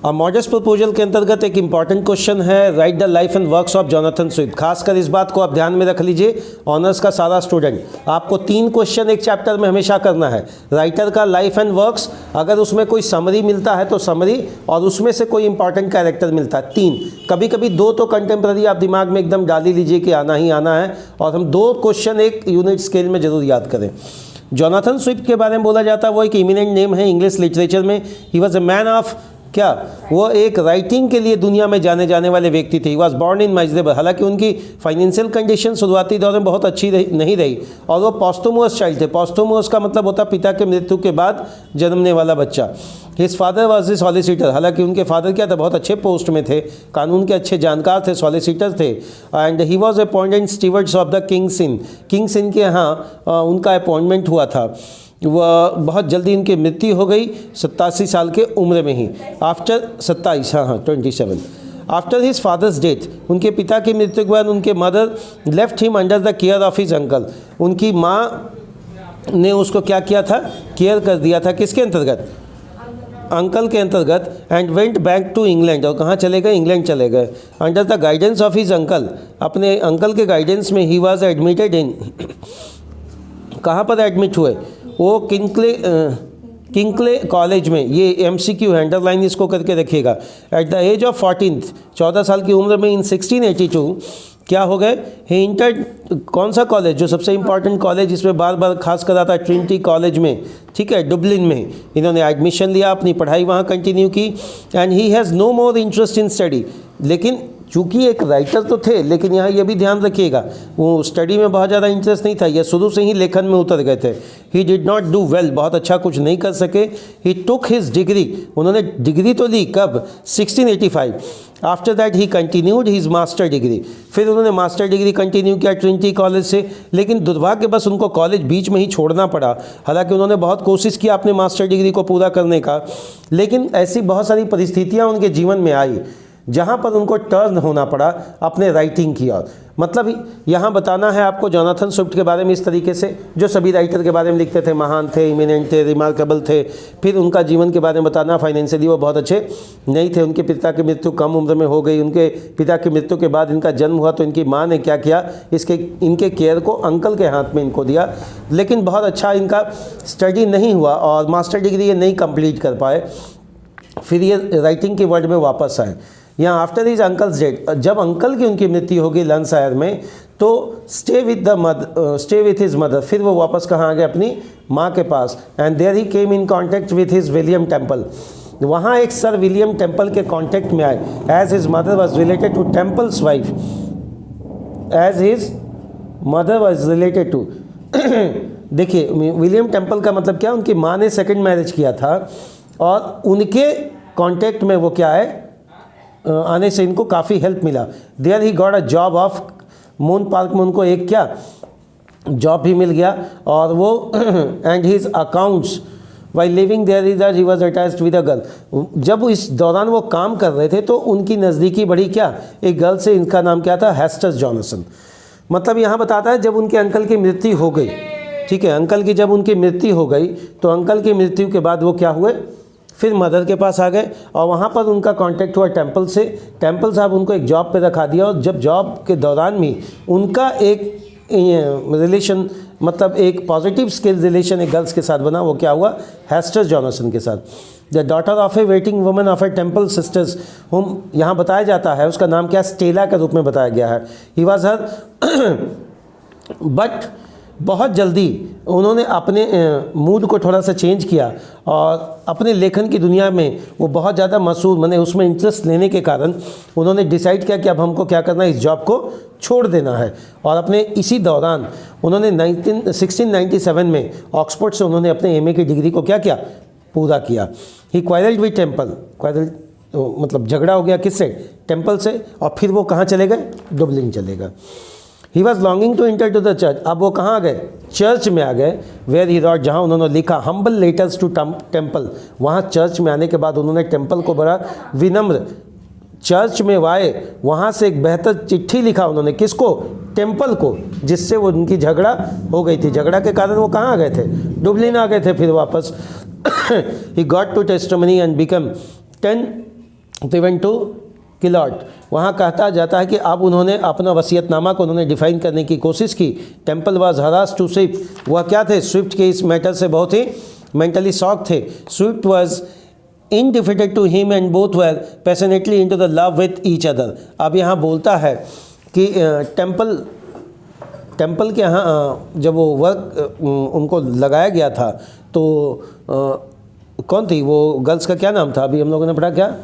और modest proposal के अंतर्गत एक इंपॉर्टेंट क्वेश्चन है, right the life and works of Jonathan Swift. खासकर इस बात को आप ध्यान में रख लीजिए, ऑनर्स का सारा स्टूडेंट, आपको 3 क्वेश्चन एक चैप्टर में हमेशा करना है। राइटर का लाइफ एंड वर्क्स, अगर उसमें कोई समरी मिलता है तो समरी, और उसमें से कोई इंपॉर्टेंट कैरेक्टर मिलता है 3, कभी कभी 2 तो कंटेम्प्रेरी आप दिमाग में एकदम डाल ही लीजिए कि आना ही आना है, और हम 2 क्वेश्चन एक यूनिट स्केल में जरूर याद करें। जोनाथन स्विफ्ट के बारे में बोला जाता है वो एक इमिनेंट नेम है इंग्लिश लिटरेचर में। ही वॉज अ मैन ऑफ क्या, वो एक राइटिंग के लिए दुनिया में जाने जाने वाले व्यक्ति थे। ही वॉज बॉर्न इन मैजरेबल, हालांकि उनकी फाइनेंशियल कंडीशन शुरुआती दौर में बहुत अच्छी नहीं रही, और वो पॉस्टुमस चाइल्ड थे। पॉस्टुमस का मतलब होता पिता के मृत्यु के बाद जन्मने वाला बच्चा। His father was a solicitor, हालांकि उनके फादर क्या थे, बहुत अच्छे पोस्ट में थे, कानून के अच्छे जानकार थे, सॉलिसिटर थे। And he was appointed stewards of the king सिन के यहाँ उनका अपॉइंटमेंट हुआ था। वह बहुत जल्दी इनकी मृत्यु हो गई 87 साल के उम्र में ही, after 27 27 after his father's death. उनके पिता की मृत्यु के बाद उनके mother left him under the care of his uncle. उनकी माँ ने उसको क्या किया था, केयर कर दिया था, किसके अंतर्गत, अंकल के अंतर्गत। And went back to England, और कहाँ चले गए, इंग्लैंड चले गए। Under the guidance of his uncle, अपने अंकल के गाइडेंस में ही वॉज एडमिटेड इन, कहाँ पर एडमिट हुए, वो किंगक्ले कॉलेज में। ये MCQ है, अंडरलाइन इसको करके रखिएगा। एट द एज ऑफ 14 साल की उम्र में इन 1682 क्या हो गए, ही इंटर्ड, कौन सा कॉलेज, जो सबसे इंपॉर्टेंट कॉलेज जिसमें बार बार खास कर आता है, ट्रिनिटी कॉलेज में, ठीक है, डुबलिन में इन्होंने एडमिशन लिया, अपनी पढ़ाई वहाँ कंटिन्यू की। And he has no more interest in study, लेकिन चूँकि एक राइटर तो थे, लेकिन यहाँ ये भी ध्यान रखिएगा वो स्टडी में बहुत ज़्यादा इंटरेस्ट नहीं था, ये शुरू से ही लेखन में उतर गए थे। He did not do well, बहुत अच्छा कुछ नहीं कर सके। ही टुक हिज डिग्री, उन्होंने डिग्री तो ली कब, 1685। After that he continued his master degree, फिर उन्होंने मास्टर डिग्री कंटिन्यू किया ट्रिनिटी कॉलेज से, लेकिन दुर्भाग्य बस उनको कॉलेज बीच में ही छोड़ना पड़ा। हालांकि उन्होंने बहुत कोशिश की अपने मास्टर डिग्री को पूरा करने का, लेकिन ऐसी बहुत सारी परिस्थितियाँ उनके जीवन में आई जहाँ पर उनको टर्न होना पड़ा अपने राइटिंग की ओर। मतलब यहाँ बताना है आपको जोनाथन स्विफ्ट के बारे में इस तरीके से, जो सभी राइटर के बारे में लिखते थे, महान थे, इमिनेंट थे, रिमार्केबल थे। फिर उनका जीवन के बारे में बताना, फाइनेंशियली वो बहुत अच्छे नहीं थे, उनके पिता की मृत्यु कम उम्र में हो गई, उनके पिता की मृत्यु के बाद इनका जन्म हुआ तो इनकी माँ ने क्या किया, इनके केयर को अंकल के हाथ में इनको दिया। लेकिन बहुत अच्छा इनका स्टडी नहीं हुआ और मास्टर डिग्री ये नहीं कंप्लीट कर पाए। फिर ये राइटिंग के वर्ल्ड में वापस आए। यहाँ आफ्टर हिज अंकल्स डेथ, जब अंकल की उनकी मृत्यु हो गई लंसायर में, तो स्टे विथ हिज मदर, फिर वो वापस कहाँ आ गए, अपनी माँ के पास। And there he came in contact with his William Temple, वहाँ एक सर विलियम टेम्पल के कॉन्टैक्ट में आए। As his mother was related to Temple's wife, as his mother was related to देखिए विलियम टेम्पल का मतलब क्या, उनकी माँ ने सेकेंड मैरिज किया था और उनके कॉन्टैक्ट में वो क्या है, आने से इनको काफ़ी हेल्प मिला। There he got a job of Moon Park में, उनको एक क्या जॉब भी मिल गया। और वो and his accounts while living there is he was attached with a girl, जब इस दौरान वो काम कर रहे थे तो उनकी नज़दीकी बढ़ी क्या, एक गर्ल से, इनका नाम क्या था, हेस्टर जॉनसन। मतलब यहाँ बताता है जब उनके अंकल की मृत्यु हो गई, ठीक है, अंकल की जब उनकी मृत्यु हो गई तो अंकल की मृत्यु के बाद वो क्या हुए, फिर मदर के पास आ गए और वहाँ पर उनका कांटेक्ट हुआ टेम्पल से। टेम्पल साहब उनको एक जॉब पे रखा दिया और जब जॉब के दौरान भी उनका एक रिलेशन, मतलब एक पॉजिटिव स्किल रिलेशन एक गर्ल्स के साथ बना, वो क्या हुआ, हेस्टर जॉनसन के साथ। The daughter of A waiting woman of A temple sisters home, यहाँ बताया जाता है उसका नाम क्या, स्टेला के रूप में बताया गया है। ही वॉज हर बट बहुत जल्दी उन्होंने अपने मूड को थोड़ा सा चेंज किया और अपने लेखन की दुनिया में वो बहुत ज़्यादा मशहूर, मैंने उसमें इंटरेस्ट लेने के कारण उन्होंने डिसाइड किया कि अब हमको क्या करना है, इस जॉब को छोड़ देना है। और अपने इसी दौरान उन्होंने 1697 में ऑक्सफोर्ड से उन्होंने अपने MA की डिग्री को क्या किया, पूरा किया। ही क्वारल्ड विद टेम्पल, क्वारल मतलब झगड़ा हो गया किससे, टेम्पल से, और फिर वो कहाँ चले गए, डुबलिन चले गए। He was longing to enter to the church, अब वो कहाँ आ गए, चर्च में आ गए। वेयर ही रॉट, जहाँ उन्होंने लिखा हम्बल लेटर्स टू टेम्पल, वहाँ चर्च में आने के बाद उन्होंने टेम्पल को बड़ा विनम्र, चर्च में आए, वहाँ से एक बेहतर चिट्ठी लिखा उन्होंने, किसको, टेम्पल को, जिससे वो उनकी झगड़ा हो गई थी। झगड़ा के कारण वो कहाँ आ गए थे, डुबलिन आ गए थे फिर वापस। He got to testimony and become 10 they went to किलॉट। वहाँ कहता जाता है कि अब उन्होंने अपना वसीयतनामा को उन्होंने डिफाइन करने की कोशिश की। Temple was harass to Swift, वह क्या थे, स्विफ्ट के इस मैटर से बहुत ही मेंटली शॉक थे। Swift was indifferent to him and both were passionately into the love with each other। अब यहाँ बोलता है कि टेम्पल के यहाँ जब वो वर्क उनको लगाया गया था तो कौन थी वो गर्ल्स का क्या नाम था, अभी हम लोगों ने पढ़ा क्या,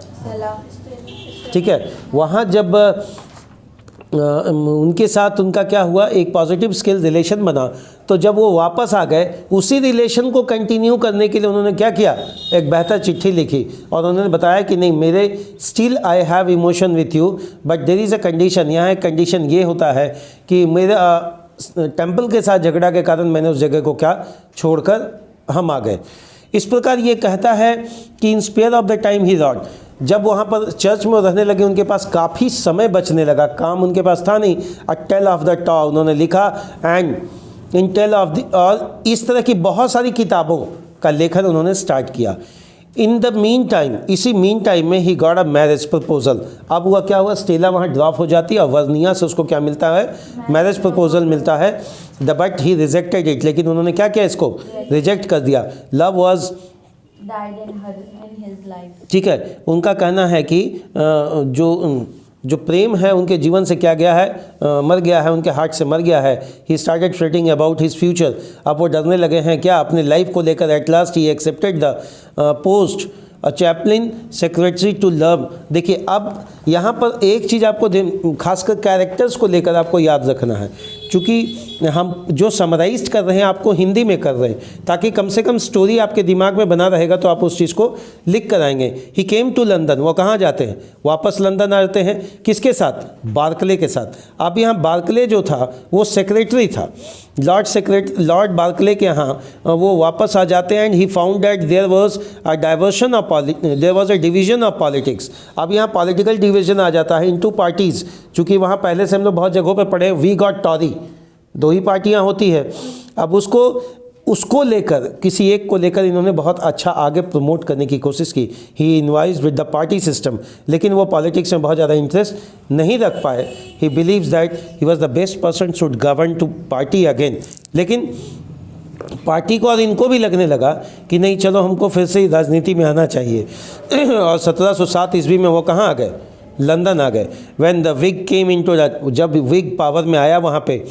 ठीक है। वहाँ जब उनके साथ उनका क्या हुआ, एक पॉजिटिव स्किल रिलेशन बना, तो जब वो वापस आ गए उसी रिलेशन को कंटिन्यू करने के लिए उन्होंने क्या किया, एक बेहतर चिट्ठी लिखी और उन्होंने बताया कि नहीं मेरे still I have emotion with you but there is a condition. यहाँ एक कंडीशन ये होता है कि मेरे टेम्पल के साथ झगड़ा के कारण मैंने उस जगह को क्या छोड़कर हम आ गए। इस प्रकार ये कहता है कि in spare of the time he lord, जब वहाँ पर चर्च में रहने लगे उनके पास काफ़ी समय बचने लगा, काम उनके पास था नहीं। अ टेल ऑफ द टॉ उन्होंने लिखा and in tale of the, और इस तरह की बहुत सारी किताबों का लेखन उन्होंने स्टार्ट किया। इन द मीन टाइम, इसी मीन टाइम में ही गॉट अ मैरिज प्रपोजल। अब हुआ क्या हुआ, स्टेला वहाँ ड्रॉप हो जाती है और वर्निया से उसको क्या मिलता है, मैरिज प्रपोजल मिलता है। The but he rejected it, लेकिन उन्होंने क्या किया, इसको रिजेक्ट कर दिया। लव वॉज ठीक है, उनका कहना है कि जो प्रेम है उनके जीवन से क्या गया है, मर गया है, उनके हार्ट से मर गया है। He started fretting about his future, अब वो डरने लगे हैं क्या, अपने लाइफ को लेकर। At last he accepted the post a chaplain secretary to love. देखिए अब यहाँ पर एक चीज़ आपको खासकर कैरेक्टर्स को लेकर आपको याद रखना है, क्योंकि हम जो समराइज कर रहे हैं आपको हिंदी में कर रहे हैं ताकि कम से कम स्टोरी आपके दिमाग में बना रहेगा तो आप उस चीज़ को लिख कर आएंगे। ही केम टू लंदन, वो कहाँ जाते हैं, वापस लंदन आते हैं, किसके साथ, बार्कले के साथ। अब यहाँ बार्कले जो था वो सेक्रेटरी था, लॉर्ड बार्कले के यहाँ वो वापस आ जाते हैं। And he found that there was a diversion of there was a division of politics. अब यहाँ पॉलिटिकल डिवीजन आ जाता है इनटू पार्टीज़, चूँकि वहाँ पहले से हम लोग बहुत जगहों पर पढ़े, वी गॉट टॉरी, दो ही पार्टियां होती है। अब उसको लेकर किसी एक को लेकर इन्होंने बहुत अच्छा आगे प्रमोट करने की कोशिश की। ही इन्वाइज विद द पार्टी सिस्टम, लेकिन वो पॉलिटिक्स में बहुत ज़्यादा इंटरेस्ट नहीं रख पाए। He believes that he was the best person should govern to party again. लेकिन पार्टी को और इनको भी लगने लगा कि नहीं चलो हमको फिर से राजनीति में आना चाहिए। और 1707 ईस्वी में वो कहाँ आ गए, लंदन आ गए। When the Whig came into that, जब विग पावर में आया वहाँ पे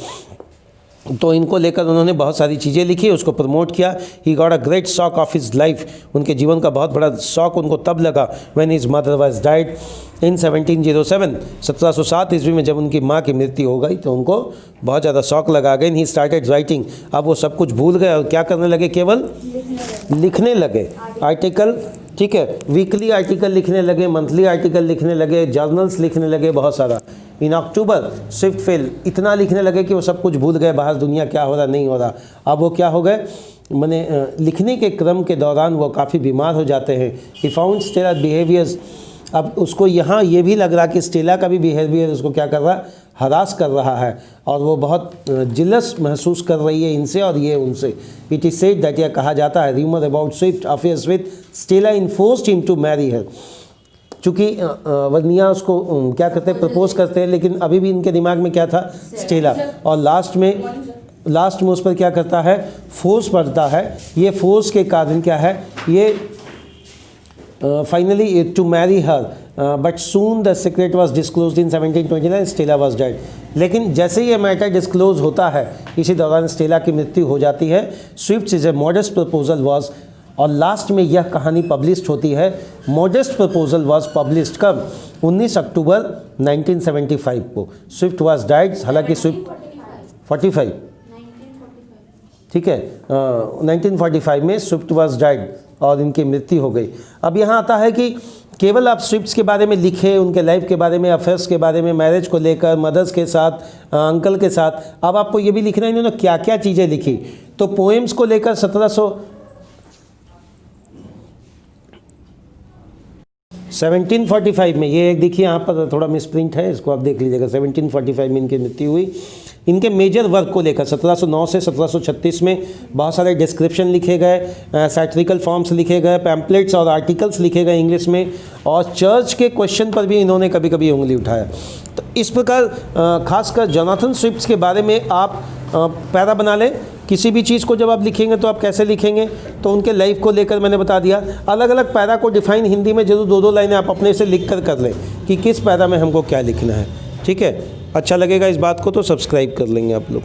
तो इनको लेकर उन्होंने बहुत सारी चीज़ें लिखी, उसको प्रमोट किया। ही got a great shock of his life, उनके जीवन का बहुत बड़ा शौक उनको तब लगा when his mother was died in 1707, 1707 ईस्वी में जब उनकी माँ की मृत्यु हो गई तो उनको बहुत ज़्यादा शौक लगा। अगेन ही स्टार्टेड राइटिंग, अब वो सब कुछ भूल गए और क्या करने लगे, केवल लिखने लगे। आर्टिकल, ठीक है, वीकली आर्टिकल लिखने लगे, मंथली आर्टिकल लिखने लगे, जर्नल्स लिखने लगे बहुत सारा। इन अक्टूबर स्विफ्ट फेल, इतना लिखने लगे कि वो सब कुछ भूल गए, बाहर दुनिया क्या हो रहा नहीं हो रहा। अब वो क्या हो गए, मैंने लिखने के क्रम के दौरान वो काफ़ी बीमार हो जाते हैं। ही फाउंड स्टेला बिहेवियर्स, अब उसको यहाँ ये भी लग रहा कि स्टेला का भी बिहेवियर उसको क्या कर रहा, हरास कर रहा है और वो बहुत जिलस महसूस कर रही है इनसे और ये उनसे। इट इज सेड दैट, यह कहा जाता है, rumour about Swift affairs with Stella enforced him to marry her. चूँकि वर्निया उसको क्या करते हैं, प्रपोज करते हैं, लेकिन अभी भी इनके दिमाग में क्या था, स्टेला। और लास्ट में उस पर क्या करता है, फोर्स पड़ता है। ये फोर्स के कारण क्या है, ये finally to marry her, but soon the secret was disclose in 1729, Stella was dead. लेकिन जैसे ही ये मैटर डिस्क्लोज होता है इसी दौरान स्टेला की मृत्यु हो जाती है। Swift is a modest proposal was, और लास्ट में यह कहानी पब्लिश होती है। मॉडेस्ट प्रपोजल वॉज पब्लिश्ड कब, 19 अक्टूबर 1975 को। स्विफ्ट वॉज डाइड, हालांकि स्विफ्ट 45, ठीक है, 1945 में स्विफ्ट वॉज डाइड और इनकी मृत्यु हो गई। अब यहाँ आता है कि केवल आप स्विफ्ट्स के बारे में लिखे, उनके लाइफ के बारे में, अफेयर्स के बारे में, मैरिज को लेकर, मदर्स के साथ, अंकल के साथ, अब आपको ये भी लिखना है इन्होंने क्या क्या चीज़ें लिखी। तो पोएम्स को लेकर 1745 में, ये एक देखिए यहाँ पर थोड़ा मिसप्रिंट है, इसको आप देख लीजिएगा, 1745 में इनकी मृत्यु हुई। इनके मेजर वर्क को लेकर 1709 से 1736 में बहुत सारे डिस्क्रिप्शन लिखे गए, सैटरिकल फॉर्म्स लिखे गए, पैम्पलेट्स और आर्टिकल्स लिखे गए इंग्लिश में, और चर्च के क्वेश्चन पर भी इन्होंने कभी कभी उंगली उठाया। तो इस प्रकार खासकर जोनाथन स्विफ्ट के बारे में आप पैरा बना लें। किसी भी चीज़ को जब आप लिखेंगे तो आप कैसे लिखेंगे, तो उनके लाइफ को लेकर मैंने बता दिया। अलग अलग पैरा को डिफाइन हिंदी में जरूर 2-2 लाइनें आप अपने से लिख कर लें कि किस पैरा में हमको क्या लिखना है। ठीक है, अच्छा लगेगा इस बात को तो सब्सक्राइब कर लेंगे आप लोग।